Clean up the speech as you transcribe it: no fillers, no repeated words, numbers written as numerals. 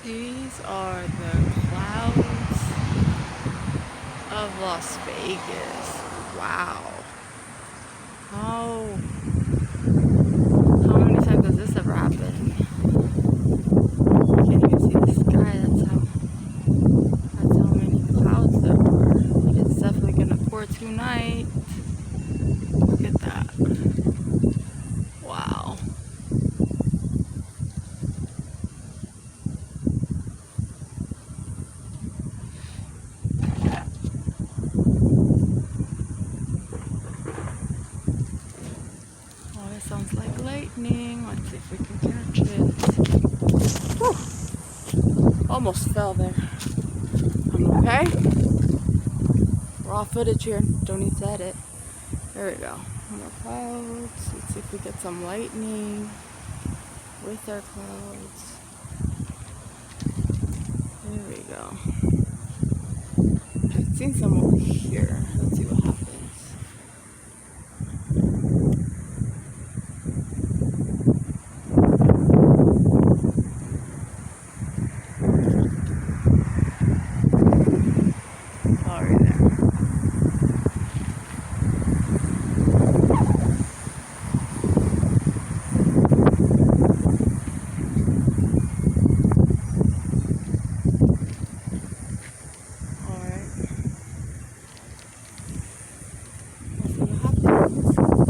These are the clouds of Las Vegas. Wow. How many times has this ever happened? You can't even see the sky. That's how many clouds there were. It's definitely gonna pour tonight. Look at that. Wow. Oh, it sounds like lightning. Let's see if we can catch it. Whew. Almost fell there. I'm okay. Raw footage here. Don't need to edit. There we go. More clouds. Let's see if we get some lightning with our clouds. There we go. I've seen some over here. Let's see what